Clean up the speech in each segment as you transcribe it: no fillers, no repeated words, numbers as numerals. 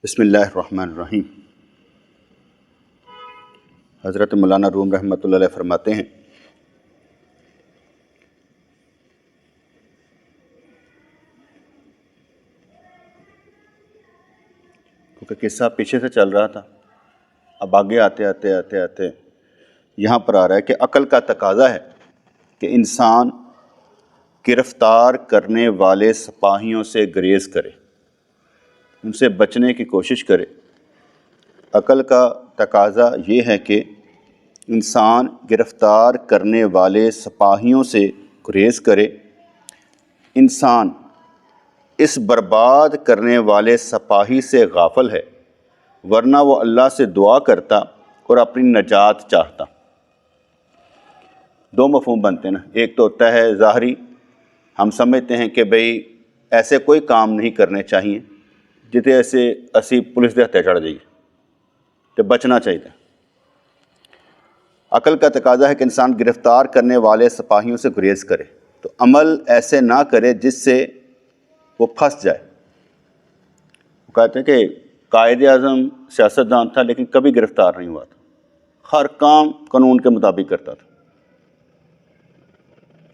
بسم اللہ الرحمن الرحیم۔ حضرت مولانا روم رحمۃ اللہ علیہ فرماتے ہیں کیونکہ قصہ پیچھے سے چل رہا تھا، اب آگے آتے آتے آتے آتے یہاں پر آ رہا ہے کہ عقل کا تقاضا ہے کہ انسان گرفتار کرنے والے سپاہیوں سے گریز کرے، ان سے بچنے کی کوشش کرے۔ عقل کا تقاضا یہ ہے کہ انسان گرفتار کرنے والے سپاہیوں سے گریز کرے، انسان اس برباد کرنے والے سپاہی سے غافل ہے، ورنہ وہ اللہ سے دعا کرتا اور اپنی نجات چاہتا۔ دو مفہوم بنتے ہیں نا، ایک تو ہوتا ہے ظاہری، ہم سمجھتے ہیں کہ بھئی ایسے کوئی کام نہیں کرنے چاہیے جتے ایسے اسی پولیس دے ہتھے چڑھ جائیے تو بچنا چاہیے۔ عقل کا تقاضا ہے کہ انسان گرفتار کرنے والے سپاہیوں سے گریز کرے، تو عمل ایسے نہ کرے جس سے وہ پھنس جائے۔ وہ کہتے ہیں کہ قائد اعظم سیاستدان تھا لیکن کبھی گرفتار نہیں ہوا تھا، ہر کام قانون کے مطابق کرتا تھا،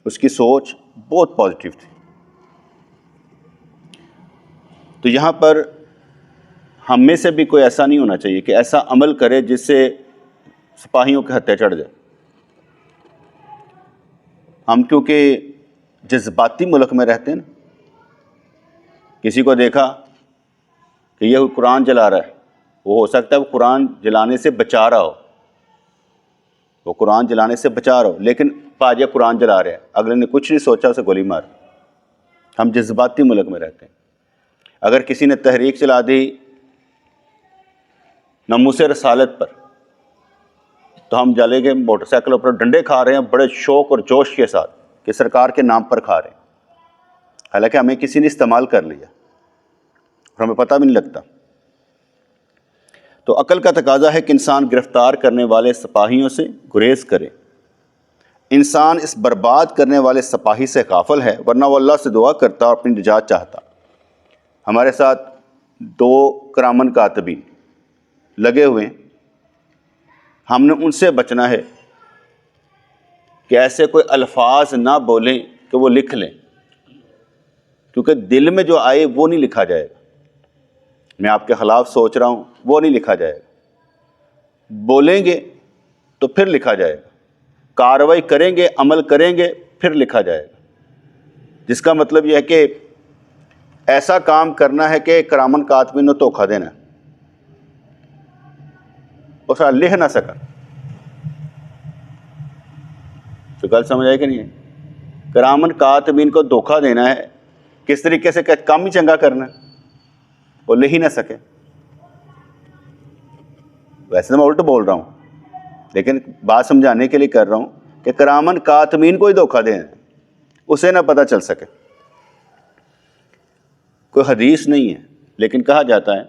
اس کی سوچ بہت پازیٹیو تھی۔ تو یہاں پر ہم میں سے بھی کوئی ایسا نہیں ہونا چاہیے کہ ایسا عمل کرے جس سے سپاہیوں کے ہتھے چڑھ جائے۔ ہم کیونکہ جذباتی ملک میں رہتے ہیں نا، کسی کو دیکھا کہ یہ قرآن جلا رہا ہے، وہ ہو سکتا ہے وہ قرآن جلانے سے بچا رہا ہو، وہ قرآن جلانے سے بچا رہا ہو، لیکن پاجے قرآن جلا رہا ہے، اگلے نے کچھ نہیں سوچا، اسے گولی مار۔ ہم جذباتی ملک میں رہتے ہیں۔ اگر کسی نے تحریک چلا دی ناموس رسالت پر تو ہم جلے گے موٹر سائیکلوں پر ڈنڈے کھا رہے ہیں بڑے شوق اور جوش کے ساتھ کہ سرکار کے نام پر کھا رہے ہیں، حالانکہ ہمیں کسی نے استعمال کر لیا اور ہمیں پتہ بھی نہیں لگتا۔ تو عقل کا تقاضا ہے کہ انسان گرفتار کرنے والے سپاہیوں سے گریز کرے، انسان اس برباد کرنے والے سپاہی سے غافل ہے، ورنہ وہ اللہ سے دعا کرتا اور اپنی نجات چاہتا۔ ہمارے ساتھ دو کرامن کاتبین لگے ہوئے ہیں، ہم نے ان سے بچنا ہے کہ ایسے کوئی الفاظ نہ بولیں کہ وہ لکھ لیں، کیونکہ دل میں جو آئے وہ نہیں لکھا جائے گا۔ میں آپ کے خلاف سوچ رہا ہوں وہ نہیں لکھا جائے گا، بولیں گے تو پھر لکھا جائے گا، کارروائی کریں گے، عمل کریں گے، پھر لکھا جائے گا، جس کا مطلب یہ ہے کہ ایسا کام کرنا ہے کہ کرامن کاتبین نے دھوکہ دینا ہے، اس لکھ نہ سکا۔ تو گل سمجھ آئے کہ نہیں ہے؟ کرامن کاتبین کو دھوکہ دینا ہے، کس طریقے سے کہ کام ہی چنگا کرنا ہے، وہ لکھ ہی نہ سکے۔ ویسے میں الٹ بول رہا ہوں لیکن بات سمجھانے کے لیے کر رہا ہوں کہ کرامن کاتبین کو ہی دھوکہ دینا ہے، اسے نہ پتہ چل سکے۔ کوئی حدیث نہیں ہے لیکن کہا جاتا ہے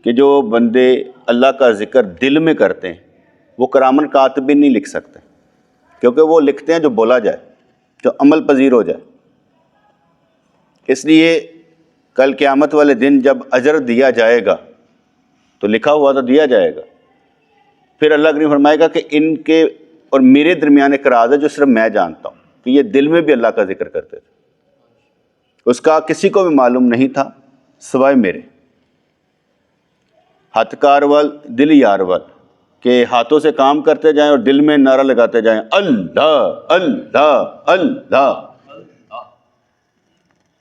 کہ جو بندے اللہ کا ذکر دل میں کرتے ہیں وہ کرامن کاتبین نہیں لکھ سکتے، کیونکہ وہ لکھتے ہیں جو بولا جائے، جو عمل پذیر ہو جائے۔ اس لیے کل قیامت والے دن جب اجر دیا جائے گا تو لکھا ہوا تو دیا جائے گا، پھر اللہ کریم فرمائے گا کہ ان کے اور میرے درمیان ایک راز ہے جو صرف میں جانتا ہوں، کہ یہ دل میں بھی اللہ کا ذکر کرتے تھے، اس کا کسی کو بھی معلوم نہیں تھا سوائے میرے۔ ہاتھ کارول دل یارول، کہ ہاتھوں سے کام کرتے جائیں اور دل میں نعرہ لگاتے جائیں اللہ اللہ اللہ۔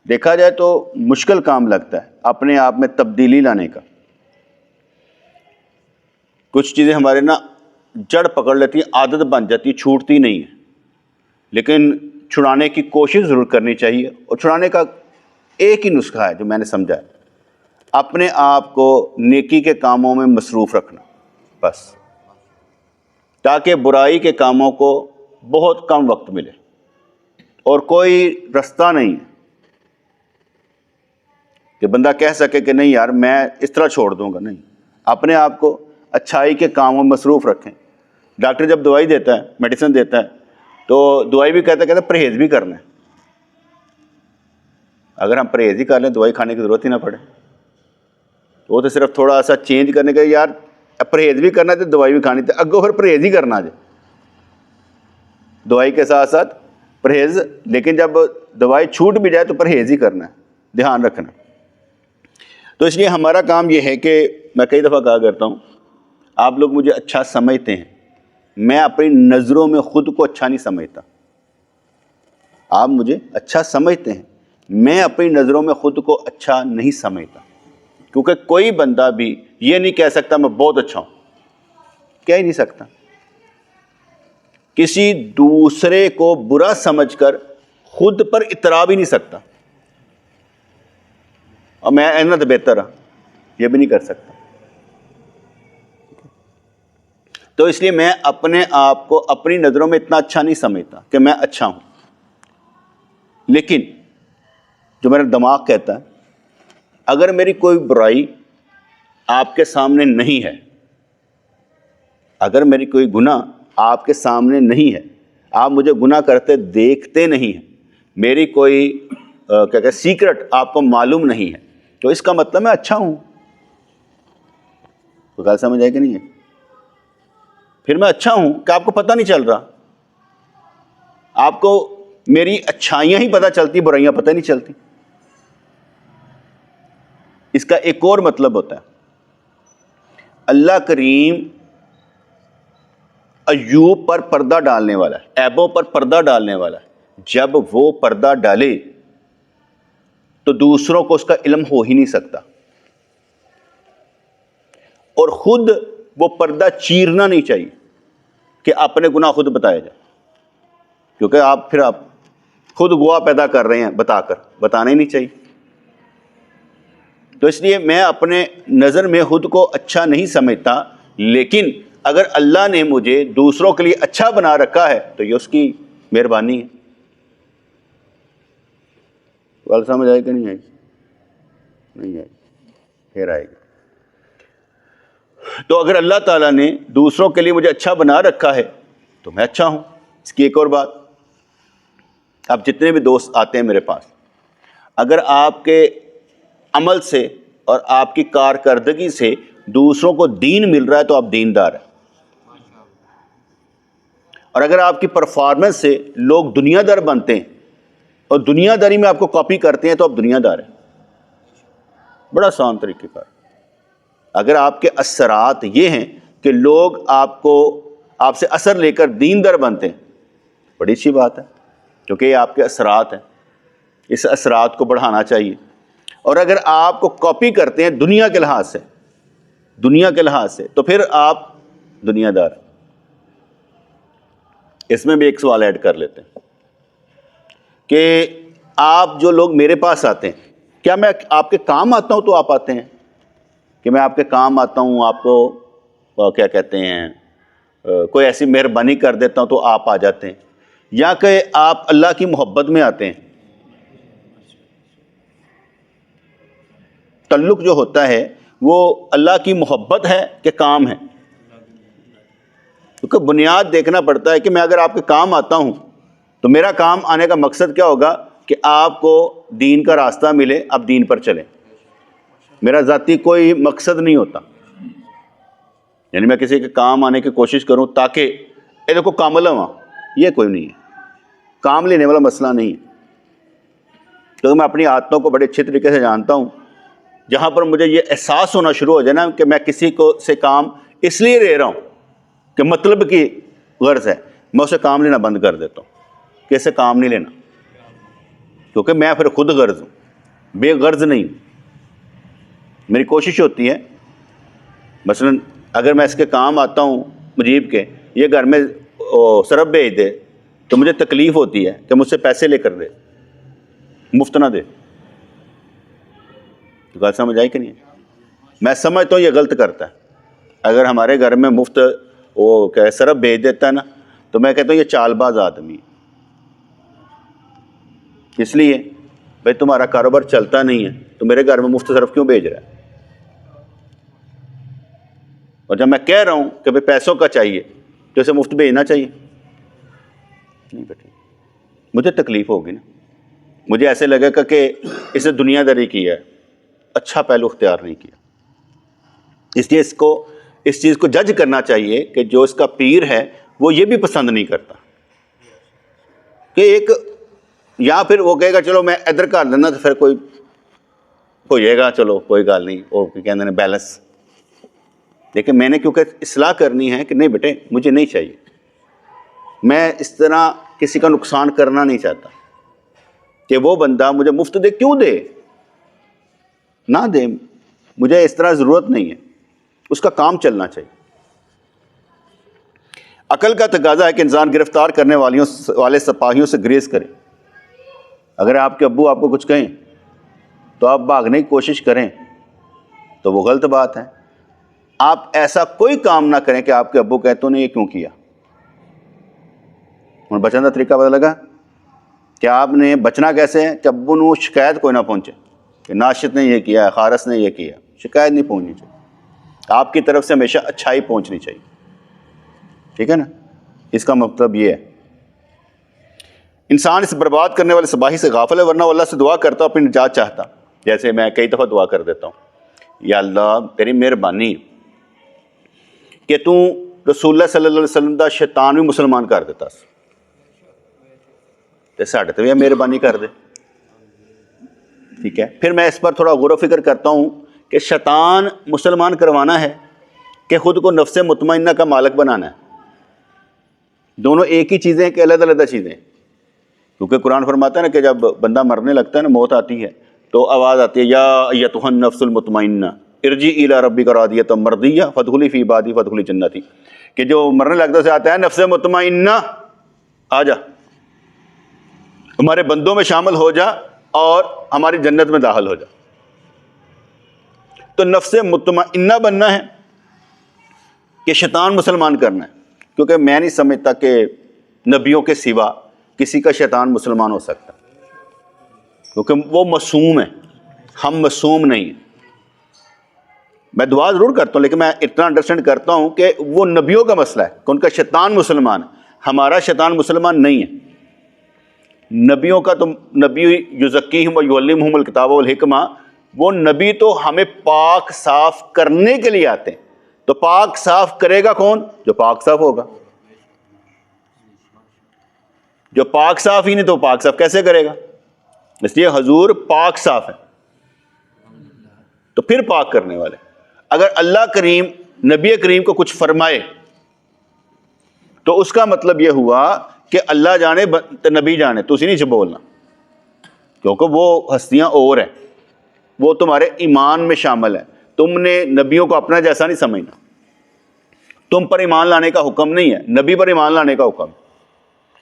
دیکھا جائے تو مشکل کام لگتا ہے اپنے آپ میں تبدیلی لانے کا۔ کچھ چیزیں ہمارے نا جڑ پکڑ لیتی ہیں، عادت بن جاتی ہے، چھوٹتی نہیں ہے، لیکن چھڑانے کی کوشش ضرور کرنی چاہیے۔ اور چھڑانے کا ایک ہی نسخہ ہے جو میں نے سمجھا ہے، اپنے آپ کو نیکی کے کاموں میں مصروف رکھنا، بس، تاکہ برائی کے کاموں کو بہت کم وقت ملے۔ اور کوئی رستہ نہیں ہے کہ بندہ کہہ سکے کہ نہیں یار میں اس طرح چھوڑ دوں گا، نہیں، اپنے آپ کو اچھائی کے کاموں میں مصروف رکھیں۔ ڈاکٹر جب دوائی دیتا ہے، میڈیسن دیتا ہے، تو دوائی بھی کہتا ہے پرہیز بھی کرنا ہے۔ اگر ہم پرہیز ہی کر لیں دوائی کھانے کی ضرورت ہی نہ پڑے۔ وہ تو صرف تھوڑا سا چینج کرنے کا، یار پرہیز بھی کرنا تو دوائی بھی کھانی تھی، اگوں پھر پرہیز ہی کرنا جائے، دوائی کے ساتھ ساتھ پرہیز، لیکن جب دوائی چھوٹ بھی جائے تو پرہیز ہی کرنا ہے، دھیان رکھنا۔ تو اس لیے ہمارا کام یہ ہے کہ میں کئی دفعہ کہا کرتا ہوں، آپ لوگ مجھے اچھا سمجھتے ہیں، میں اپنی نظروں میں خود کو اچھا نہیں سمجھتا۔ آپ مجھے اچھا سمجھتے ہیں، میں اپنی نظروں میں خود کو اچھا نہیں سمجھتا، کیونکہ کوئی بندہ بھی یہ نہیں کہہ سکتا میں بہت اچھا ہوں، کہہ ہی نہیں سکتا۔ کسی دوسرے کو برا سمجھ کر خود پر اترا بھی نہیں سکتا، اور میں اینا تو بہتر ہوں، یہ بھی نہیں کر سکتا۔ تو اس لیے میں اپنے آپ کو اپنی نظروں میں اتنا اچھا نہیں سمجھتا کہ میں اچھا ہوں، لیکن جو میرا دماغ کہتا ہے اگر میری کوئی برائی آپ کے سامنے نہیں ہے، اگر میری کوئی گناہ آپ کے سامنے نہیں ہے، آپ مجھے گناہ کرتے دیکھتے نہیں ہیں، میری کوئی کیا کہتے سیکرٹ آپ کو معلوم نہیں ہے، تو اس کا مطلب میں اچھا ہوں۔ تو بات سمجھ آئے کہ نہیں ہے؟ پھر میں اچھا ہوں کہ آپ کو پتہ نہیں چل رہا، آپ کو میری اچھائیاں ہی پتہ چلتی، برائیاں پتہ نہیں چلتی۔ اس کا ایک اور مطلب ہوتا ہے، اللہ کریم ایوب پر پردہ ڈالنے والا ہے، عیبوں پر پردہ ڈالنے والا ہے۔ جب وہ پردہ ڈالے تو دوسروں کو اس کا علم ہو ہی نہیں سکتا، اور خود وہ پردہ چیرنا نہیں چاہیے کہ اپنے گناہ خود بتایا جائے، کیونکہ آپ خود گواہ پیدا کر رہے ہیں بتانا ہی نہیں چاہیے۔ تو اس لیے میں اپنے نظر میں خود کو اچھا نہیں سمجھتا، لیکن اگر اللہ نے مجھے دوسروں کے لیے اچھا بنا رکھا ہے تو یہ اس کی مہربانی ہے۔ بات سمجھ آئی کہ نہیں آئی؟ نہیں آئی، پھر آئے گی۔ تو اگر اللہ تعالیٰ نے دوسروں کے لیے مجھے اچھا بنا رکھا ہے تو میں اچھا ہوں۔ اس کی ایک اور بات، اب جتنے بھی دوست آتے ہیں میرے پاس، اگر آپ کے عمل سے اور آپ کی کارکردگی سے دوسروں کو دین مل رہا ہے تو آپ دیندار ہیں، اور اگر آپ کی پرفارمنس سے لوگ دنیا دار بنتے ہیں اور دنیا داری میں آپ کو کاپی کرتے ہیں تو آپ دنیا دار ہیں۔ بڑا آسان طریقہ کار۔ اگر آپ کے اثرات یہ ہیں کہ لوگ آپ سے اثر لے کر دیندار بنتے ہیں، بڑی اچھی بات ہے، کیونکہ یہ آپ کے اثرات ہیں، اس اثرات کو بڑھانا چاہیے۔ اور اگر آپ کو کاپی کرتے ہیں دنیا کے لحاظ سے تو پھر آپ دنیا دار ہیں۔ اس میں بھی ایک سوال ایڈ کر لیتے ہیں کہ آپ جو لوگ میرے پاس آتے ہیں، کیا میں آپ کے کام آتا ہوں تو آپ آتے ہیں؟ کہ میں آپ کے کام آتا ہوں، آپ کو کیا کہتے ہیں کوئی ایسی مہربانی کر دیتا ہوں تو آپ آ جاتے ہیں، یا کہ آپ اللہ کی محبت میں آتے ہیں؟ تعلق جو ہوتا ہے وہ اللہ کی محبت ہے کہ کام ہے؟ کیونکہ بنیاد دیکھنا پڑتا ہے کہ میں اگر آپ کے کام آتا ہوں تو میرا کام آنے کا مقصد کیا ہوگا کہ آپ کو دین کا راستہ ملے، آپ دین پر چلیں۔ میرا ذاتی کوئی مقصد نہیں ہوتا، یعنی میں کسی کے کام آنے کی کوشش کروں تاکہ اے دیکھو کامل ہوں، یہ کوئی نہیں ہے، کام لینے والا مسئلہ نہیں ہے۔ کیونکہ میں اپنی عادتوں کو بڑے اچھے طریقے سے جانتا ہوں، جہاں پر مجھے یہ احساس ہونا شروع ہو جائے نا کہ میں کسی سے کام اس لیے لے رہا ہوں کہ مطلب کی غرض ہے، میں اسے کام لینا بند کر دیتا ہوں کہ اسے کام نہیں لینا، کیونکہ میں پھر خود غرض ہوں، بے غرض نہیں۔ میری کوشش ہوتی ہے مثلا اگر میں اس کے کام آتا ہوں مجیب کے، یہ گھر میں سرف بھیج دے تو مجھے تکلیف ہوتی ہے کہ مجھ سے پیسے لے کر دے، مفت نہ دے۔ تو بات سمجھ آئی کہ نہیں؟ میں سمجھتا ہوں یہ غلط کرتا ہے۔ اگر ہمارے گھر میں مفت وہ کہ سرف بھیج دیتا ہے نا تو میں کہتا ہوں یہ چال باز آدمی ہے، اس لیے بھائی تمہارا کاروبار چلتا نہیں ہے تو میرے گھر میں مفت سرف کیوں بھیج رہا ہے؟ اور جب میں کہہ رہا ہوں کہ بھائی پیسوں کا چاہیے تو اسے مفت بھیجنا چاہیے نہیں بیٹے، مجھے تکلیف ہوگی نا، مجھے ایسے لگے گا کہ اسے دنیا داری کی ہے، اچھا پہلو اختیار نہیں کیا۔ اس لیے اس چیز کو جج کرنا چاہیے کہ جو اس کا پیر ہے وہ یہ بھی پسند نہیں کرتا کہ ایک، یا پھر وہ کہے گا چلو میں ادھر کر لینا تو پھر کوئی ہو جائے گا، چلو کوئی گل نہیں، وہ کہتے ہیں بیلنس. لیکن میں نے کیونکہ اصلاح کرنی ہے کہ نہیں بیٹے مجھے نہیں چاہیے، میں اس طرح کسی کا نقصان کرنا نہیں چاہتا کہ وہ بندہ مجھے مفت دے، کیوں دے، نہ دے، مجھے اس طرح ضرورت نہیں ہے، اس کا کام چلنا چاہیے. عقل کا تقاضا ہے کہ انسان گرفتار کرنے والے سپاہیوں سے گریز کرے. اگر آپ کے ابو آپ کو کچھ کہیں تو آپ بھاگنے کی کوشش کریں تو وہ غلط بات ہے. آپ ایسا کوئی کام نہ کریں کہ آپ کے ابو کہیں تو نے یہ کیوں کیا. اور بچنے کا طریقہ پتہ لگا کہ آپ نے بچنا کیسے ہے کہ ابو نو شکایت کوئی نہ پہنچے کہ ناشد نے یہ کیا ہے، خارس نے یہ کیا، شکایت نہیں پہنچنی چاہیے. آپ کی طرف سے ہمیشہ اچھائی پہنچنی چاہیے. ٹھیک ہے نا، اس کا مطلب یہ ہے. انسان اس برباد کرنے والے سپاہی سے غافل ہے، ورنہ وہ اللہ سے دعا کرتا اپنی نجات چاہتا. جیسے میں کئی دفعہ دعا کر دیتا ہوں، یا اللہ تیری مہربانی کہ تو رسول اللہ صلی اللہ علیہ وسلم دا شیطان بھی مسلمان کر دیتا تے ساڈے تے بھی مہربانی کر دے. ٹھیک ہے، پھر میں اس پر تھوڑا غور و فکر کرتا ہوں کہ شیطان مسلمان کروانا ہے کہ خود کو نفس مطمئنہ کا مالک بنانا ہے. دونوں ایک ہی چیزیں کہ علیحدہ علیحدہ چیزیں. کیونکہ قرآن فرماتا ہے نا کہ جب بندہ مرنے لگتا ہے نا، موت آتی ہے تو آواز آتی ہے یا ایتھا النفس المطمئنہ ارجعی الی ربک راضیۃ مرضیہ فادخلی فی عبادی فادخلی جنتی، کہ جو مرنے لگتا سے آتا ہے نفس مطمئنہ آ جا، ہمارے بندوں میں شامل ہو جا اور ہماری جنت میں داخل ہو جا. تو نفس مطمئنہ بننا ہے کہ شیطان مسلمان کرنا ہے. کیونکہ میں نہیں سمجھتا کہ نبیوں کے سوا کسی کا شیطان مسلمان ہو سکتا، کیونکہ وہ معصوم ہے، ہم معصوم نہیں ہیں. میں دعا ضرور کرتا ہوں لیکن میں اتنا انڈرسٹینڈ کرتا ہوں کہ وہ نبیوں کا مسئلہ ہے کہ ان کا شیطان مسلمان ہے، ہمارا شیطان مسلمان نہیں ہے. نبیوں کا تو نبی یزکیہم ویعلمہم الکتاب والحکمہ، وہ نبی تو ہمیں پاک صاف کرنے کے لیے آتے ہیں. تو پاک صاف کرے گا کون؟ جو پاک صاف ہوگا. جو پاک صاف ہی نہیں تو پاک صاف کیسے کرے گا؟ اس لیے حضور پاک صاف ہے تو پھر پاک کرنے والے. اگر اللہ کریم نبی کریم کو کچھ فرمائے تو اس کا مطلب یہ ہوا کہ اللہ جانے نبی جانے، تو اسی نہیں بولنا، کیونکہ وہ ہستیاں اور ہیں، وہ تمہارے ایمان میں شامل ہیں. تم نے نبیوں کو اپنا جیسا نہیں سمجھنا. تم پر ایمان لانے کا حکم نہیں ہے، نبی پر ایمان لانے کا حکم.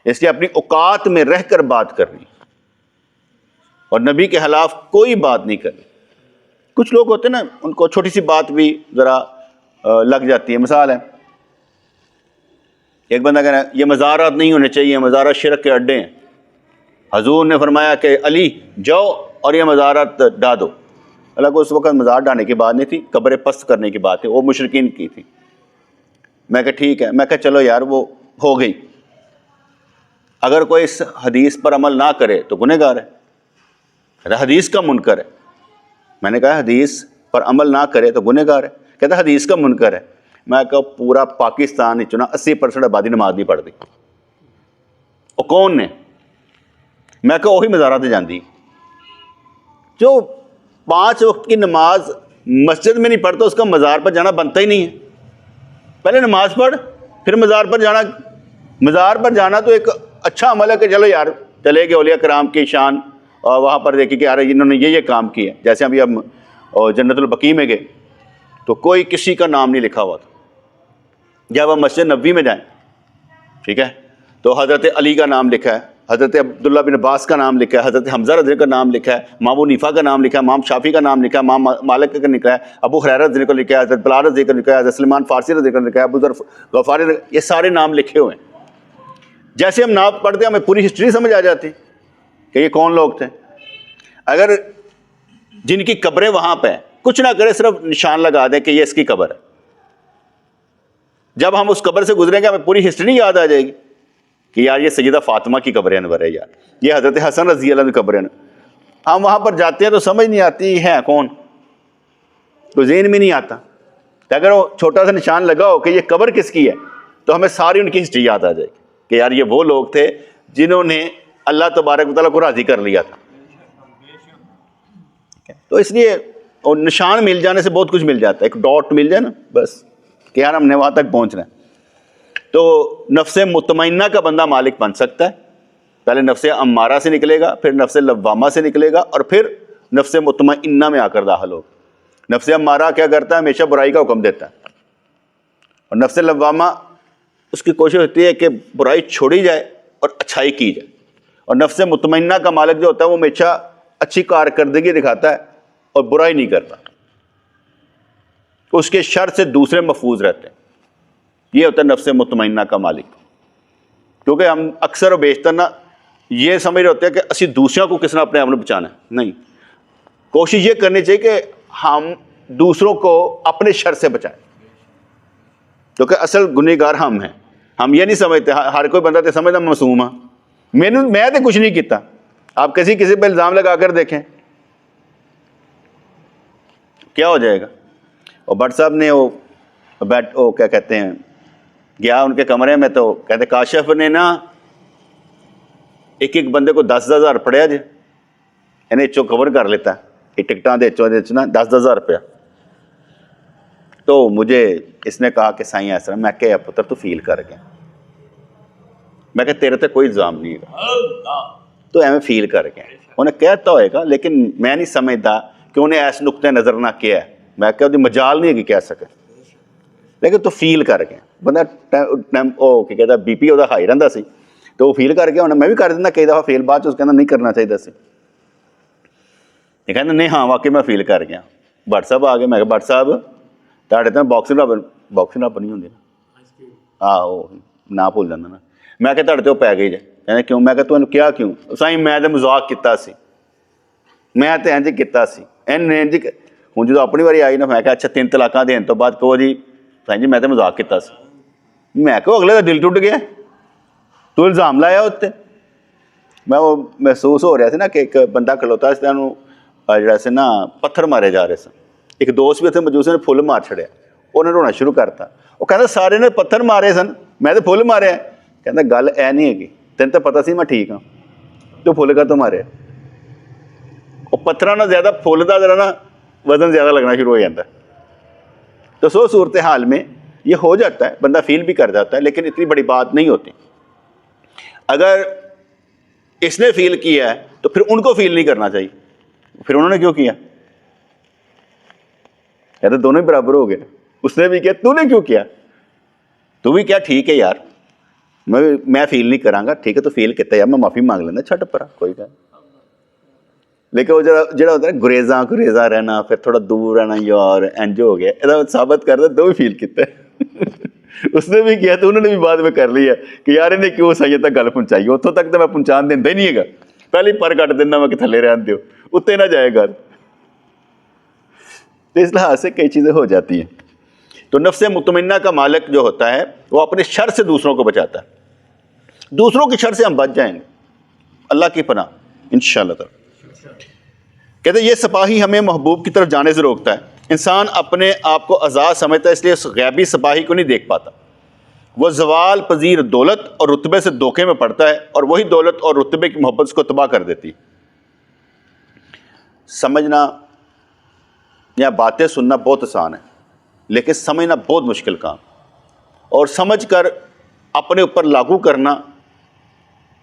اس لیے اپنی اوقات میں رہ کر بات کرنی اور نبی کے خلاف کوئی بات نہیں کرنی. کچھ لوگ ہوتے ہیں نا، ان کو چھوٹی سی بات بھی ذرا لگ جاتی ہے. مثال ہے، ایک بندہ کہہ رہا ہے یہ مزارات نہیں ہونے چاہیے، مزارات شرک کے اڈے ہیں. حضور نے فرمایا کہ علی جاؤ اور یہ مزارات ڈا دو. اللہ کو اس وقت مزار ڈانے کی بات نہیں تھی، قبر پست کرنے کی بات ہے، وہ مشرکین کی تھی. میں کہ ٹھیک ہے، میں کہ چلو یار وہ ہو گئی. اگر کوئی اس حدیث پر عمل نہ کرے تو گنہگار ہے، حدیث کا منکر ہے. میں نے کہا حدیث پر عمل نہ کرے تو گنہگار ہے. کہتا حدیث کا منکر ہے. میں کہا پورا پاکستان ہی چنا 80% آبادی نماز نہیں پڑھتی. اور کون نے؟ میں کہا وہی مزارات جاندی جو 5 وقت کی نماز مسجد میں نہیں پڑھتا، اس کا مزار پر جانا بنتا ہی نہیں ہے. پہلے نماز پڑھ پھر مزار پر جانا. مزار پر جانا تو ایک اچھا عمل ہے کہ چلو یار چلے گئے اولیاء کرام کی شان اور وہاں پر دیکھی کہ یار انہوں نے یہ کام کیا. جیسے ابھی ہم جنت البقیع میں گئے تو کوئی کسی کا نام نہیں لکھا ہوا تھا. جب ہم مسجد نبوی میں جائیں، ٹھیک ہے، تو حضرت علی کا نام لکھا ہے، حضرت عبداللہ بن عباس کا نام لکھا ہے، حضرت حمزہ رضی کا نام لکھا ہے، امام ابو حنیفہ کا نام لکھا ہے، امام شافعی کا نام لکھا ہے، امام مالک کا لکھا ہے، ابو ہریرہ رضی کا لکھا ہے، حضرت بلال رضی کا لکھا ہے، حضرت سلمان فارسی رضی کا لکھا ہے، ابو ذر غفاری، یہ سارے نام لکھے ہوئے ہیں. جیسے ہم نام پڑھتے ہیں ہمیں پوری ہسٹری سمجھ آ جاتی کہ یہ کون لوگ تھے. اگر جن کی قبریں وہاں پہ کچھ نہ کرے، صرف نشان لگا دیں کہ یہ اس کی قبر ہے، جب ہم اس قبر سے گزریں گے ہمیں پوری ہسٹری یاد آ جائے گی کہ یار یہ سیدہ فاطمہ کی قبر انور ہے، یار یہ حضرت حسن رضی اللہ عنہ کی قبر ہے. ہم وہاں پر جاتے ہیں تو سمجھ نہیں آتی ہے کون، تو ذہن میں نہیں آتا. تو اگر وہ چھوٹا سا نشان لگا ہو کہ یہ قبر کس کی ہے تو ہمیں ساری ان کی ہسٹری یاد آ جائے گی کہ یار یہ وہ لوگ تھے جنہوں نے اللہ تبارک و تعالیٰ کو راضی کر لیا تھا. تو اس لیے اور نشان مل جانے سے بہت کچھ مل جاتا ہے. ایک ڈاٹ مل جائے نا بس کہ یار ہم نے وہاں تک پہنچنا ہے. تو نفس مطمئنہ کا بندہ مالک بن سکتا ہے. پہلے نفس امارہ سے نکلے گا, پھر نفس لوامہ سے نکلے گا, اور پھر نفس مطمئنہ میں آ کر داخل ہوگا. نفس امارہ کیا کرتا ہے؟ ہمیشہ برائی کا حکم دیتا ہے. اور نفس لوامہ اس کی کوشش ہوتی ہے کہ برائی چھوڑی جائے اور اچھائی کی جائے. اور نفس مطمئنہ کا مالک جو ہوتا ہے وہ ہمیشہ اچھی کارکردگی دکھاتا ہے اور برائی نہیں کرتا. اس کے شر سے دوسرے محفوظ رہتے ہیں. یہ ہوتا ہے نفس مطمئنہ کا مالک. کیونکہ ہم اکثر و بیشتر نا یہ سمجھ رہے ہوتے ہیں کہ اسی دوسروں کو کس نے اپنے آپ نے بچانا ہے. نہیں, کوشش یہ کرنی چاہیے کہ ہم دوسروں کو اپنے شر سے بچائیں, کیونکہ اصل گنہگار ہم ہیں. ہم یہ نہیں سمجھتے, ہر کوئی بندہ تو سمجھتا معصوم ہاں, میں تو کچھ نہیں کیتا. آپ کسی پہ الزام لگا کر دیکھیں کیا ہو جائے گا. اور بٹ صاحب نے وہ کیا کہتے ہیں گیا ان کے کمرے میں, تو کہتے کاشف نے نا ایک بندے کو 10,000 پڑیا جی انہیں چو کور کر لیتا ہے ٹکٹاں دے نا 10,000 روپیہ. تو مجھے اس نے کہا کہ سائیں ایسا, میں کہ پتر تو فیل کر گیا, میں کہ تیرے تے کوئی الزام نہیں ہے, تو ایویں فیل کر گیا. انہیں کہتا ہوئے گا لیکن میں نہیں سمجھتا کہ انہیں ایسے نقطۂ نظر نہ کیا ہے. میں کہ مجال نہیں ہے کہ کہہ سکے, لیکن تو فیل کر گیا. بندہ کہ کہتا بی پی وہ ہائی رہتا سی, تو وہ فیل کر گیا. انہیں میں بھی کر دینا کئی دفعہ فیل, بعد اس کہنا نہیں کرنا چاہیے سی. یہ کہتے نہیں ہاں واقعی میں فیل کر گیا. بٹ صاحب آ گئے. میں کہ بٹ صاحب تاڑے تو باکسنگ رب نہیں ہوتی نا, وہ نہ بھول جانا نا. میں کہ تاڑے تو پی گئی جائے. کہنے کیوں؟ میں کہ تو کیا کیوں؟ سائیں میں تو مذاق کیتا سی, میں تو انج کیتا سی انج. ہوں جو اپنی باری آئی نا میں کہ اچھا 3 طلاقاں دین تو بعد کہو جی سائیں جی میں تو مذاق کیتا سی. میں کہ اگلے کا دل ٹوٹ گیا, تو الزام لایا اتنے. میں وہ محسوس ہو رہا سی نا کہ ایک بندہ کھلوتا سی, جڑا سے نا پتھر مارے جا رہے سن. ایک دوست بھی اتنے موجود نے پھل مار چھڑیا, انہیں رونا شروع کرتا. وہ کہتا سارے نے پتھر مارے سن, میں تو پھل مارے. کہتا گل اے نہیں ہے گی, تین تو پتا سی میں ٹھیک ہاں, تو پھل کا تو مارے. وہ پتھراں نہ زیادہ پھل کا ذرا نا وزن زیادہ لگنا شروع ہو جاتا ہے. تو سو صورتحال میں یہ ہو جاتا ہے, بندہ فیل بھی کر جاتا ہے, لیکن اتنی بڑی بات نہیں ہوتی. اگر اس نے فیل کیا ہے تو پھر ان کو فیل نہیں کرنا چاہیے. پھر انہوں نے کیوں کیا؟ یا تو دونوں ہی برابر ہو گئے. اس نے بھی کیا, تو نے کیوں کیا؟ تو بھی کیا ٹھیک ہے یار میں فیل نہیں کراں گا, ٹھیک ہے تو فیل کیتا یار میں معافی مانگ لینا, چھٹ پرا کوئی گل. لیکن وہ جڑا ہوتا ہے گریزاں رہنا, پھر تھوڑا دور رہنا, یار انج ہو گیا, یہ ثابت کرتا دو بھی فیل کیتا ہے. اس نے بھی کیا تو انہوں نے بھی بعد میں کر لیا کہ یار انہیں کیوں سائیں تک گل پہنچائی, اتوں تک تو میں پہنچان دینا ہی نہیں ہے گا, پہلے ہی پر کٹ دینا میں کہ تھلے رہن دیو, اتنے نہ جائے گا. تو اس لحاظ سے کئی چیزیں ہو جاتی ہیں. تو نفس مطمئنہ کا مالک جو ہوتا ہے وہ اپنے شر سے دوسروں کو بچاتا ہے. دوسروں کے شر سے ہم بچ جائیں گے اللہ کی پناہ انشاءاللہ تعالی. کہتے ہیں یہ سپاہی ہمیں محبوب کی طرف جانے سے روکتا ہے. انسان اپنے آپ کو آزاد سمجھتا ہے, اس لیے اس غیبی سپاہی کو نہیں دیکھ پاتا. وہ زوال پذیر دولت اور رتبے سے دھوکے میں پڑتا ہے, اور وہی دولت اور رتبے کی محبت اس کو تباہ کر دیتی. سمجھنا یا باتیں سننا بہت آسان ہے, لیکن سمجھنا بہت مشکل کام, اور سمجھ کر اپنے اوپر لاگو کرنا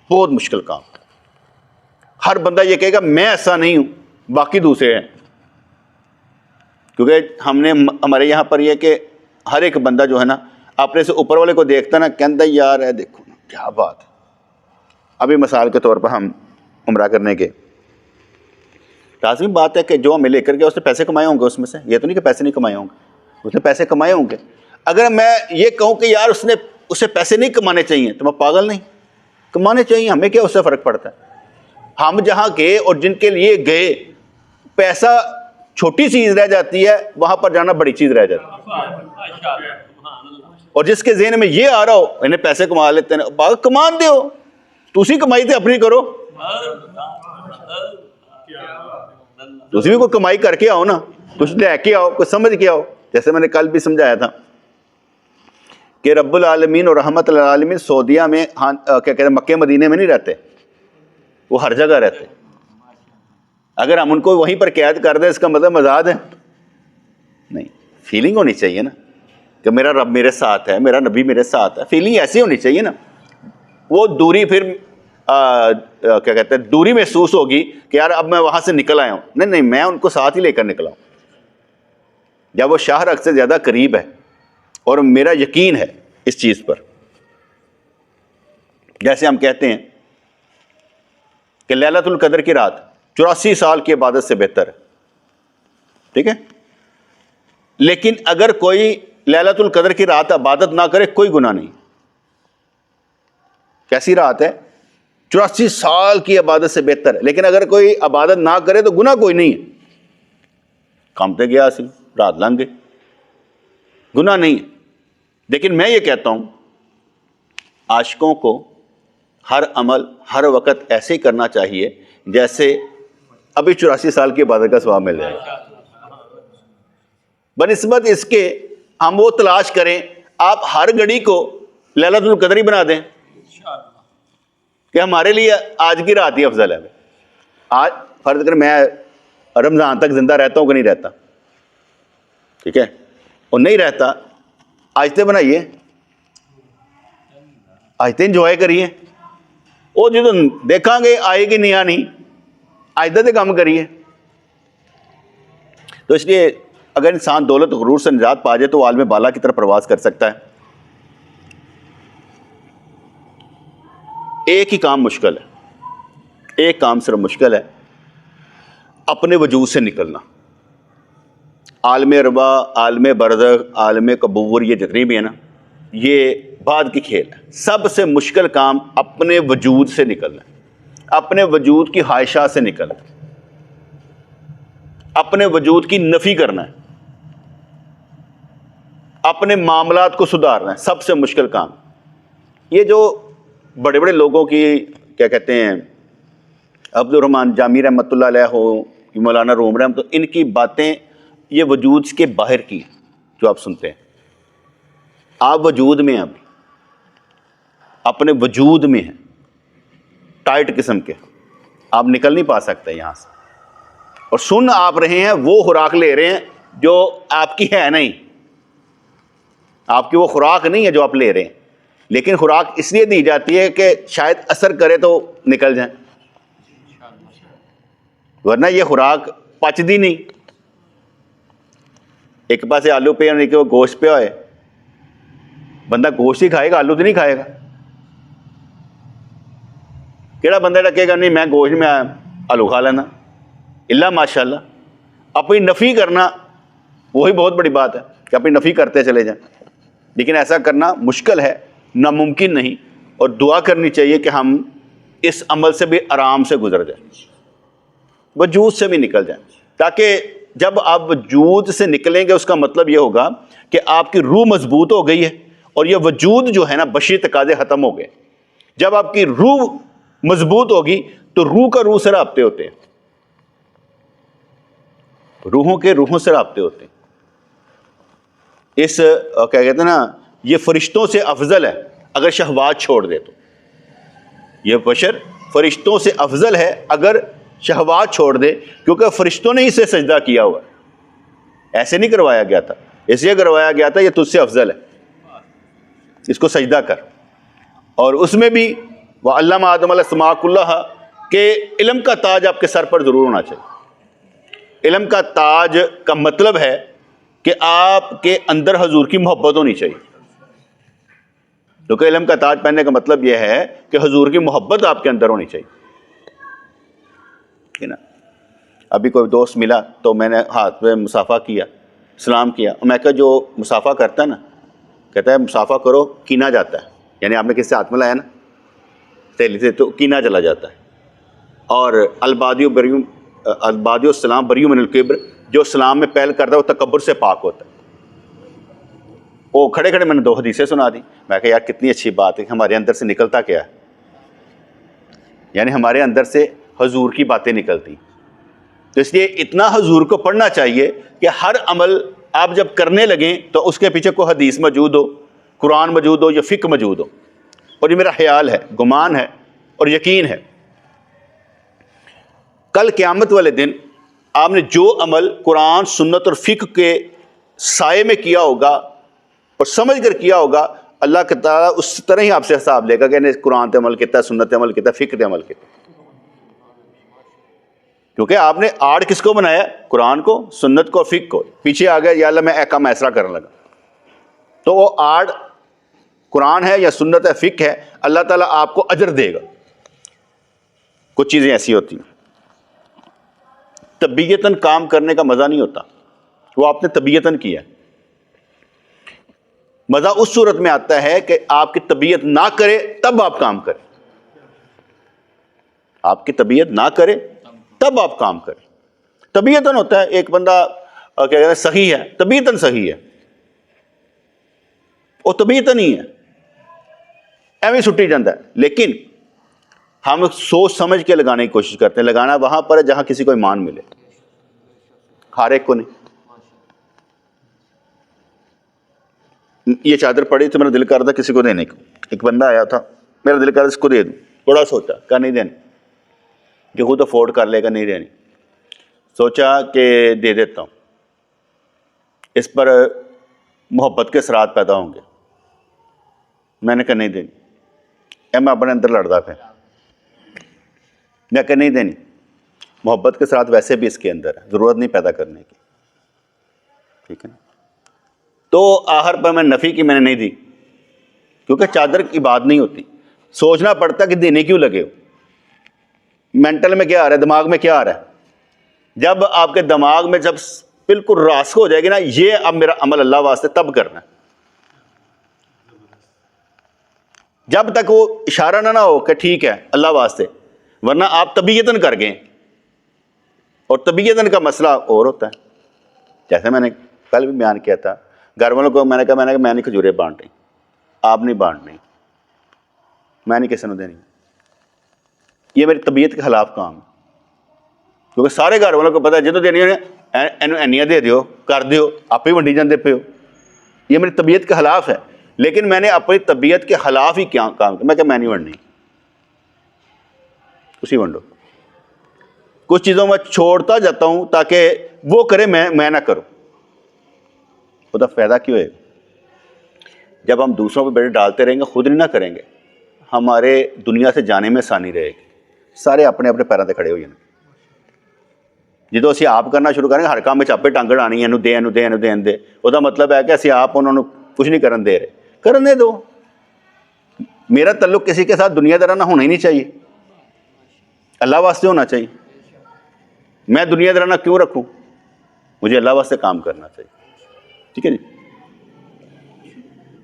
بہت مشکل کام. ہر بندہ یہ کہے گا میں ایسا نہیں ہوں, باقی دوسرے ہیں. کیونکہ ہمارے یہاں پر یہ کہ ہر ایک بندہ جو ہے نا اپنے سے اوپر والے کو دیکھتا نا, کہتا یار ہے دیکھو نا کیا بات. ابھی مثال کے طور پر ہم عمرہ کرنے کے, لازمی بات ہے کہ جو ہمیں لے کر گیا اس نے پیسے کمائے ہوں گے, اس میں سے یہ تو نہیں کہ پیسے نہیں کمائے ہوں گے, اس نے پیسے کمائے ہوں گے. اگر میں یہ کہوں کہ یار اسے پیسے نہیں کمانے چاہیے, تو میں پاگل نہیں, کمانے چاہیے. ہمیں کیا اس سے فرق پڑتا ہے؟ ہم جہاں گئے اور جن کے لیے گئے, پیسہ چھوٹی چیز رہ جاتی ہے, وہاں پر جانا بڑی چیز رہ جاتی ہے. اور جس کے ذہن میں یہ آ رہا ہو انہیں پیسے کما لیتے ہیں, باغ کمان دے ہو, تسی کمائی تے اپنی کرو, تسی بھی کوئی کمائی کر کے آؤ نا, کچھ لے کے آؤ, کچھ سمجھ کے آؤ. جیسے میں نے کل بھی سمجھایا تھا کہ رب العالمین اور رحمت العالمین سعودیہ میں کیا کہتے ہیں مکہ مدینے میں نہیں رہتے، وہ ہر جگہ رہتے. اگر ہم ان کو وہیں پر قید کر دیں اس کا مطلب آزاد ہے نہیں. فیلنگ ہونی چاہیے نا کہ میرا رب میرے ساتھ ہے، میرا نبی میرے ساتھ ہے. فیلنگ ایسی ہونی چاہیے نا. وہ دوری پھر کیا کہتے ہیں دوری محسوس ہوگی کہ یار اب میں وہاں سے نکل آیا ہوں. نہیں، میں ان کو ساتھ ہی لے کر نکلا ہوں. جب وہ شاہ رخ سے زیادہ قریب ہے اور میرا یقین ہے اس چیز پر. جیسے ہم کہتے ہیں کہ لیلۃ القدر کی رات 84 سال کی عبادت سے بہتر ہے، ٹھیک ہے. لیکن اگر کوئی لیلۃ القدر کی رات عبادت نہ کرے کوئی گناہ نہیں. کیسی رات ہے؟ 84 سال کی عبادت سے بہتر ہے. لیکن اگر کوئی عبادت نہ کرے تو گناہ کوئی نہیں ہے. کام تے گیا سی رات لنگ گئی، گناہ نہیں ہے. لیکن میں یہ کہتا ہوں عاشقوں کو ہر عمل ہر وقت ایسے ہی کرنا چاہیے جیسے ابھی 84 سال کی عبادت کا ثواب مل جائے گا. بنسبت اس کے ہم وہ تلاش کریں آپ ہر گھڑی کو لیلۃ القدر ہی بنا دیں کہ ہمارے لیے آج کی رات ہی افضل ہے. آج فرض کریں میں رمضان تک زندہ رہتا ہوں کہ نہیں رہتا، ٹھیک ہے، اور نہیں رہتا، آہستہ بنائیے، آہستہ انجوائے کریے. وہ جو دیکھاں گے آئے گی نہیں آنی، آہستہ سے کام کریے. تو اس لیے اگر انسان دولت و غرور سے نجات پا جائے تو وہ عالم بالا کی طرف پرواز کر سکتا ہے. ایک ہی کام مشکل ہے، ایک کام صرف مشکل ہے، اپنے وجود سے نکلنا. عالم اروا، عالم برزخ، عالم قبور، یہ جتنی بھی ہیں نا یہ بعد کی کھیل ہے. سب سے مشکل کام اپنے وجود سے نکلنا، اپنے وجود کی خواہشات سے نکلنا، اپنے وجود کی نفی کرنا ہے، اپنے معاملات کو سدھارنا ہے. سب سے مشکل کام. یہ جو بڑے بڑے لوگوں کی کیا کہتے ہیں عبد الرحمن جامی رحمۃ اللہ علیہ ہو، مولانا روم رحم، تو ان کی باتیں یہ وجود کے باہر کی جو آپ سنتے ہیں. آپ وجود میں ہیں، ابھی اپنے وجود میں ہیں، ٹائٹ قسم کے، آپ نکل نہیں پا سکتے یہاں سے. اور سن آپ رہے ہیں وہ خوراک لے رہے ہیں جو آپ کی ہے نہیں، آپ کی وہ خوراک نہیں ہے جو آپ لے رہے ہیں. لیکن خوراک اس لیے دی جاتی ہے کہ شاید اثر کرے تو نکل جائیں، ورنہ یہ خوراک پچدی نہیں. ایک پاسے آلو پہ اور ایک گوشت پہ ہوئے، بندہ گوشت ہی کھائے گا، آلو تو نہیں کھائے گا. کیڑا بندہ ڈکے گا نہیں میں گوشت میں آلو کھا لینا، اللہ ماشاء اللہ. اپنی نفی کرنا وہی بہت بڑی بات ہے کہ اپنی نفی کرتے چلے جائیں. لیکن ایسا کرنا مشکل ہے، ناممکن نہیں. اور دعا کرنی چاہیے کہ ہم اس عمل سے بھی آرام سے گزر جائیں، وجود سے بھی نکل جائیں. تاکہ جب آپ وجود سے نکلیں گے اس کا مطلب یہ ہوگا کہ آپ کی روح مضبوط ہو گئی ہے اور یہ وجود جو ہے نا بشری تقاضے ختم ہو گئے. جب آپ کی روح مضبوط ہوگی تو روح کا روح سے رابطے ہوتے ہیں، روحوں کے روحوں سے رابطے ہوتے ہیں. اس کیا کہتے ہیں نا یہ فرشتوں سے افضل ہے اگر شہوات چھوڑ دے تو. یہ بشر فرشتوں سے افضل ہے اگر شہوات چھوڑ دے، کیونکہ فرشتوں نے اسے سجدہ کیا ہوا. ایسے نہیں کروایا گیا تھا، اس لیے کروایا گیا تھا یہ تجھ سے افضل ہے، اس کو سجدہ کر. اور اس میں بھی وَعَلَّمَ آدَمَ الْأَسْمَاءَ كُلَّهَا کہ علم کا تاج آپ کے سر پر ضرور ہونا چاہیے. علم کا تاج کا مطلب ہے کہ آپ کے اندر حضور کی محبت ہونی چاہیے. کیونکہ علم کا تاج پہننے کا مطلب یہ ہے کہ حضور کی محبت آپ کے اندر ہونی چاہیے. نا ابھی کوئی دوست ملا تو میں نے ہاتھ میں مصافحہ کیا، سلام کیا. میں کہا جو مصافحہ کرتا ہے نا، کہتا ہے مصافحہ کرو کینہ جاتا ہے. یعنی آپ نے کس سے ہاتھ ملایا نا سہیلی سے تو کینہ چلا جاتا ہے. اور البادی السلام بریو من الکبر، جو اسلام میں پہل کرتا ہے وہ تکبر سے پاک ہوتا ہے. وہ کھڑے کھڑے میں نے 2 حدیثیں سنا دی. میں کہا یار کتنی اچھی بات ہے کہ ہمارے اندر سے نکلتا کیا ہے، یعنی ہمارے اندر سے حضور کی باتیں نکلتی. تو اس لیے اتنا حضور کو پڑھنا چاہیے کہ ہر عمل آپ جب کرنے لگیں تو اس کے پیچھے کوئی حدیث موجود ہو، قرآن موجود ہو یا فقہ موجود ہو، اور یہ میرا خیال ہے، گمان ہے اور یقین ہے، کل قیامت والے دن آپ نے جو عمل قرآن سنت اور فقہ کے سائے میں کیا ہوگا اور سمجھ کر کیا ہوگا، اللہ کے تعالیٰ اس طرح ہی آپ سے حساب لے گا کہ انہیں قرآن تے عمل کیتا، سنت تے عمل کیتا، فقہ تے عمل کیتا، کیونکہ آپ نے آڑ کس کو بنایا؟ قرآن کو، سنت کو، فقہ کو. پیچھے آ گیا یا اللہ میں ایک کام ایسا کرنے لگا، تو وہ آڑ قرآن ہے یا سنت ہے، فقہ ہے، اللہ تعالیٰ آپ کو اجر دے گا. کچھ چیزیں ایسی ہوتی ہیں طبیعتاً کام کرنے کا مزہ نہیں ہوتا، وہ آپ نے طبیعتاً کیا. مزہ اس صورت میں آتا ہے کہ آپ کی طبیعت نہ کرے تب آپ کام کریں، آپ کی طبیعت نہ کرے تب آپ کام کریں. طبیعتاً ہوتا ہے، ایک بندہ کیا کہتے ہیں صحیح ہے، طبیعتاً صحیح ہے، وہ طبیعتاً ہی ہے، ایویں چھٹی جاتا ہے. لیکن ہم سوچ سمجھ کے لگانے کی کوشش کرتے ہیں. لگانا وہاں پر ہے جہاں کسی کو ایمان ملے، ہر ایک کو نہیں. یہ چادر پڑی تو میرا دل کر رہا تھا کسی کو دینے کو، ایک بندہ آیا تھا، میرا دل کر رہا اس کو دے دوں، تھوڑا سوچا کہا نہیں دینی، کہ خود افورڈ کر لے گا، نہیں دینی. سوچا کہ دے دیتا ہوں، اس پر محبت کے اثرات پیدا ہوں گے. میں نے کہا نہیں دینی. میں اپنے اندر لڑتا پھر، میں کہا نہیں دینی، محبت کے اثرات ویسے بھی اس کے اندر ہے، ضرورت نہیں پیدا کرنے کی، ٹھیک ہے نا. تو آخر پر میں نفی کی، میں نے نہیں دی، کیونکہ چادر کی بات نہیں ہوتی. سوچنا پڑتا کہ دینے کیوں لگے ہو، مینٹل میں کیا آ رہا ہے، دماغ میں کیا آ رہا ہے. جب آپ کے دماغ میں جب بالکل راسخ ہو جائے گی نا یہ اب میرا عمل اللہ واسطے، تب کرنا ہے. جب تک وہ اشارہ نہ ہو کہ ٹھیک ہے اللہ واسطے، ورنہ آپ طبیعتاً کر گئے. اور طبیعتاً کا مسئلہ اور ہوتا ہے. جیسے میں نے کل بھی بیان کیا تھا، گھر والوں کو میں نے کہا میں نہیں کھجوریں بانٹ رہی، آپ نہیں بانٹ رہی، میں نہیں کسی نے دینی. یہ میری طبیعت کے خلاف کام ہے، کیونکہ سارے گھر والوں کو پتا ہے جدوں دینی اینیاں دے دیو، کر دیو، آپ ہی ونڈی جاندے پے ہو. یہ میری طبیعت کے خلاف ہے، لیکن میں نے اپنی طبیعت کے خلاف ہی کیا کام کیا. میں کہ میں نہیں ونڈنی، اسی ونڈو. کچھ چیزوں میں چھوڑتا جاتا ہوں تاکہ وہ کرے، میں نہ کروں. خدا فائدہ کیوں ہے؟ جب ہم دوسروں پہ بیٹے ڈالتے رہیں گے، خود نہیں نہ کریں گے، ہمارے دنیا سے جانے میں آسانی رہے گی. سارے اپنے اپنے پیروں تے کھڑے ہو جانے. جدو اسی آپ کرنا شروع کریں گے، ہر کام میں چاپے ٹانگ آنی، اینو دے اینو دے اینو دین دے، وہ مطلب ہے کہ اسی آپ انہوں نے کچھ نہیں کرن دے رہے. کرنے دو. میرا تعلق کسی کے ساتھ دنیا دارانہ ہونا ہی نہیں چاہیے، اللہ واسطے ہونا چاہیے. میں دنیا دارانہ کیوں رکھوں؟ مجھے اللہ واسطے کام کرنا چاہیے. ٹھیک ہے جی.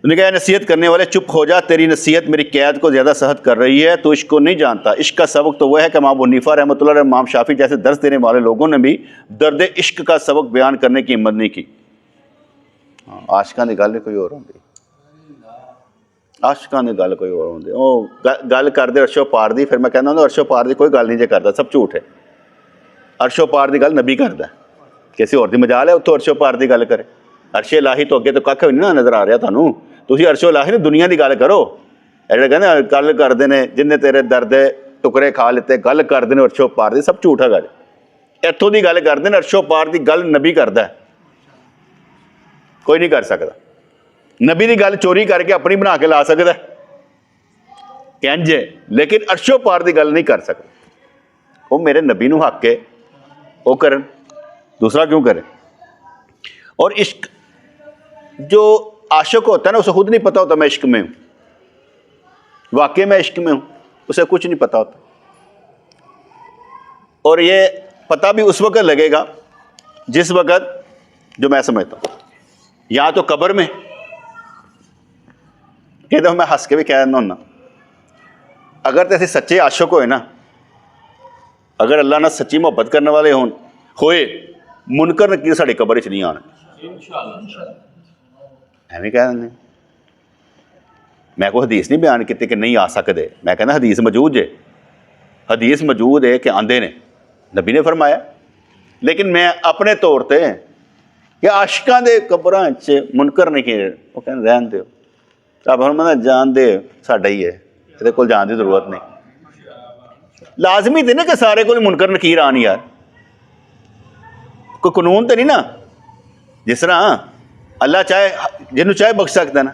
انہوں نے کہا نصیحت کرنے والے چپ ہو جا، تیری نصیحت میری قید کو زیادہ سخت کر رہی ہے، تو عشق کو نہیں جانتا. عشق کا سبق تو وہ ہے کہ امام ابو حنیفہ رحمۃ اللہ اور امام شافعی جیسے درس دینے والے لوگوں نے بھی درد عشق کا سبق بیان کرنے کی ہمت نہیں کی. عاشقاں دی گل کوئی اور ہوندی، عاشقاں دی گل کوئی اور ہوندی. وہ گل کردے عرش و پار دی، پھر میں کہنا عرش و پار دی کوئی گل نہیں جے کردا، سب جھوٹ ہے. عرش و پار دی گل نبی کردا ہے، کسی اور دی مجال ہے اتوں عرش و پار دی گل کرے. عرش الہی تو اگے تو کھ نہیں نظر آ رہا تھانوں، تسی عرش الہی نے دنیا دی گل کرو. جڑے کہندے گل کردے نے جن نے تیرے درد ٹکڑے کھا لیتے، گل کردے نے عرش و پار دی، سب جھوٹ ہے. گل اتوں دی گل کردے نے، عرش و پار دی گل نبی کردا ہے، کوئی نہیں کر سکتا. نبی دی گل چوری کر کے اپنی بنا کے لا سکتا ہے کینجے، لیکن عرش و پار دی گل نہیں کر سکتا. وہ میرے نبی نو حق ہے وہ کرن، دوسرا کیوں کرے. اور عشق جو عاشق ہوتا ہے نا، اسے خود نہیں پتا ہوتا میں عشق میں ہوں، واقعی میں عشق میں ہوں، اسے کچھ نہیں پتا ہوتا. اور یہ پتہ بھی اس وقت لگے گا جس وقت، جو میں سمجھتا ہوں، یا تو قبر میں، کہتا ہوں میں ہنس کے بھی کہہ دینا ہونا، اگر تو ایسے سچے عاشق ہوئے نا، اگر اللہ نہ سچی محبت کرنے والے ہوئے، منکر نکیر ساڑی قبر چ نہیں آنا. ایویں کہہ دیں. میں کوئی حدیث نہیں بیان کیتی کہ نہیں آ سکتے، میں کہنا حدیث موجود ہے، حدیث موجود ہے کہ آندے نے، نبی نے فرمایا. لیکن میں اپنے طور تے ਕਿ ਆਸ਼ਕਾਂ ਦੇ ਕਬਰਾਂ 'ਚ ਮੁਨਕਰ ਨਕੀਰ, ਉਹ ਕਹਿੰਦੇ ਰਹਿਣ ਦਿਓ, ਰੱਬ ਫਰਮਾਉਂਦਾ ਜਾਣਦੇ ਸਾਡਾ ਹੀ ਹੈ, ਇਹਦੇ ਕੋਲ ਜਾਣ ਦੀ ਜ਼ਰੂਰਤ ਨਹੀਂ। ਲਾਜ਼ਮੀ ਤੇ ਨਾ ਕਿ ਸਾਰੇ ਕੋਲ ਮੁਨਕਰ ਨਕੀਰ ਆਣ ਯਾਰ, ਕੋਈ ਕਾਨੂੰਨ ਤਾਂ ਨਹੀਂ ਨਾ। ਜਿਸ ਤਰ੍ਹਾਂ ਅੱਲਾ ਚਾਹੇ ਜਿਹਨੂੰ ਚਾਹੇ ਬਖਸ਼ ਸਕਦਾ ਨਾ,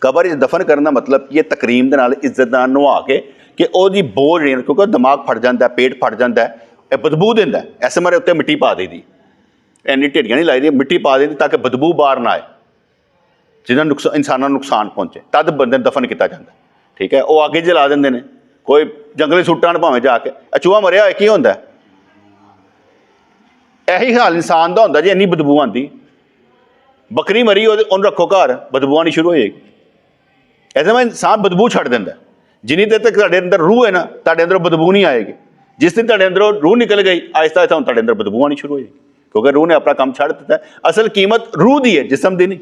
ਕਬਰ 'ਚ ਦਫਨ ਕਰਨ ਦਾ ਮਤਲਬ ਕੀ ਹੈ? ਤਕਰੀਮ ਦੇ ਨਾਲ, ਇੱਜ਼ਤ ਨਾਲ ਨਵਾ ਕੇ ਕਿ ਉਹਦੀ ਬੋਝ ਜਿਹੜੀ, ਕਿਉਂਕਿ ਦਿਮਾਗ ਫਟ ਜਾਂਦਾ, ਪੇਟ ਫਟ ਜਾਂਦਾ, ਇਹ ਬਦਬੂ ਦਿੰਦਾ, ਐਸੇ ਮਾਰੇ ਉੱਤੇ ਮਿੱਟੀ ਪਾ ਦੇਈਦੀ, ਇੰਨੀ ਢੇਰੀਆਂ ਨਹੀਂ ਲਾਈ ਦੀਆਂ, ਮਿੱਟੀ ਪਾ ਦੇਈਦੀ ਤਾਂ ਕਿ ਬਦਬੂ ਬਾਹਰ ਨਾ ਆਏ, ਜਿਹਨਾਂ ਇਨਸਾਨਾਂ ਨੂੰ ਨੁਕਸਾਨ ਪਹੁੰਚੇ, ਤਦ ਬੰਦੇ ਨੂੰ ਦਫਨ ਕੀਤਾ ਜਾਂਦਾ। ਠੀਕ ਹੈ, ਉਹ ਅੱਗੇ ਜਲਾ ਦਿੰਦੇ ਨੇ, ਕੋਈ ਜੰਗਲੀ ਸੁੱਟਾਂ ਭਾਵੇਂ ਜਾ ਕੇ, ਚੂਹਾ ਮਰਿਆ ਹੋਇਆ ਕੀ ਹੁੰਦਾ? ਇਹੀ ਹਾਲ ਇਨਸਾਨ ਦਾ ਹੁੰਦਾ ਜੀ, ਇੰਨੀ ਬਦਬੂ ਆਉਂਦੀ। ਬੱਕਰੀ ਮਰੀ, ਉਹਨੂੰ ਰੱਖੋ ਘਰ, ਬਦਬੂ ਆਉਣੀ ਸ਼ੁਰੂ ਹੋ ਜਾਏਗੀ। ਐਸੇ ਮੈਂ ਇਨਸਾਨ ਬਦਬੂ ਛੱਡ ਦਿੰਦਾ। ਜਿੰਨੀ ਦੇਰ ਤੱਕ ਤੁਹਾਡੇ ਅੰਦਰ ਰੂਹ ਹੈ ਨਾ, ਤੁਹਾਡੇ ਅੰਦਰੋਂ ਬਦਬੂ ਨਹੀਂ ਆਏਗੀ। ਜਿਸ ਦਿਨ ਤੁਹਾਡੇ ਅੰਦਰੋਂ ਰੂਹ ਨਿਕਲ ਗਈ, ਆਹਿਸਤਾ ਆਹਿਸਤਾ ਹੁਣ ਤੁਹਾਡੇ ਅੰਦਰ ਬਦਬੂ ਆਉਣੀ ਸ਼ੁਰੂ ਹੋ ਜਾਏਗੀ, ਕਿਉਂਕਿ ਰੂਹ ਨੇ ਆਪਣਾ ਕੰਮ ਛੱਡ ਦਿੱਤਾ। ਅਸਲ ਕੀਮਤ ਰੂਹ ਦੀ ਹੈ, ਜਿਸਮ ਦੀ ਨਹੀਂ।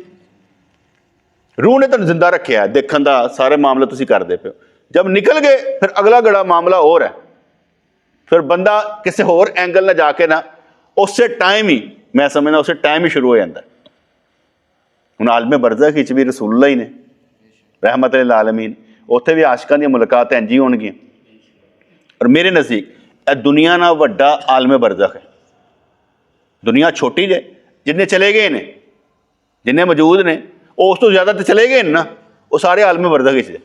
ਰੂਹ ਨੇ ਤੁਹਾਨੂੰ ਜ਼ਿੰਦਾ ਰੱਖਿਆ, ਦੇਖਣ ਦਾ ਸਾਰੇ ਮਾਮਲੇ ਤੁਸੀਂ ਕਰਦੇ ਪਏ ਹੋ। ਜਦ ਨਿਕਲ ਗਏ ਫਿਰ ਅਗਲਾ ਗੜਾ ਮਾਮਲਾ ਹੋਰ ਹੈ। ਫਿਰ ਬੰਦਾ ਕਿਸੇ ਹੋਰ ਐਂਗਲ ਨਾਲ ਜਾ ਕੇ ਨਾ ਉਸੇ ਟਾਈਮ ਹੀ, ਮੈਂ ਸਮਝਦਾ ਉਸੇ ਟਾਈਮ ਹੀ ਸ਼ੁਰੂ ਹੋ ਜਾਂਦਾ। ਹੁਣ ਆਲਮੇ ਬਰਜ਼ਖ ਵਿੱਚ ਵੀ ਰਸੂਲੁੱਲਾਹ ਹੀ ਨੇ ਰਹਿਮਤ ਲਿਲ ਆਲਮੀਨ, ਉੱਥੇ ਵੀ ਆਸ਼ਿਕਾਂ ਦੀਆਂ ਮੁਲਾਕਾਤ ਇੰਝ ਹੀ ਹੋਣਗੀਆਂ। ਔਰ ਮੇਰੇ ਨਜ਼ਦੀਕ ਇਹ ਦੁਨੀਆ ਨਾਲ ਵੱਡਾ ਆਲਮੇ ਬਰਜ਼ਖ ਹੈ। ਦੁਨੀਆ ਛੋਟੀ ਜੇ, ਜਿੰਨੇ ਚਲੇ ਗਏ ਨੇ, ਜਿੰਨੇ ਮੌਜੂਦ ਨੇ, ਉਸ ਤੋਂ ਜ਼ਿਆਦਾ ਤਾਂ ਚਲੇ ਗਏ ਨੇ ਨਾ, ਉਹ ਸਾਰੇ ਆਲਮੇ ਬਰਜ਼ਖ ਵਿੱਚ ਨੇ।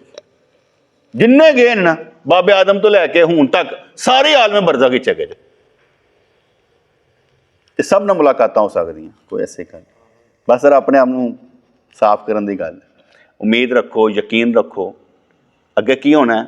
ਜਿੰਨੇ ਗਏ ਨਾ ਬਾਬੇ ਆਦਮ ਤੋਂ ਲੈ ਕੇ ਹੁਣ ਤੱਕ, ਸਾਰੇ ਆਲਮੇ ਬਰਜ਼ਖ ਵਿੱਚ ਹੈਗੇ ਜੇ। ਇਹ ਸਭ ਨਾਲ ਮੁਲਾਕਾਤਾਂ ਹੋ ਸਕਦੀਆਂ, ਕੋਈ ਐਸੀ ਗੱਲ। ਬਸ ਸਰ ਆਪਣੇ ਆਪ ਨੂੰ ਸਾਫ਼ ਕਰਨ ਦੀ ਗੱਲ। ਉਮੀਦ ਰੱਖੋ, ਯਕੀਨ ਰੱਖੋ, ਅੱਗੇ ਕੀ ਹੋਣਾ ਹੈ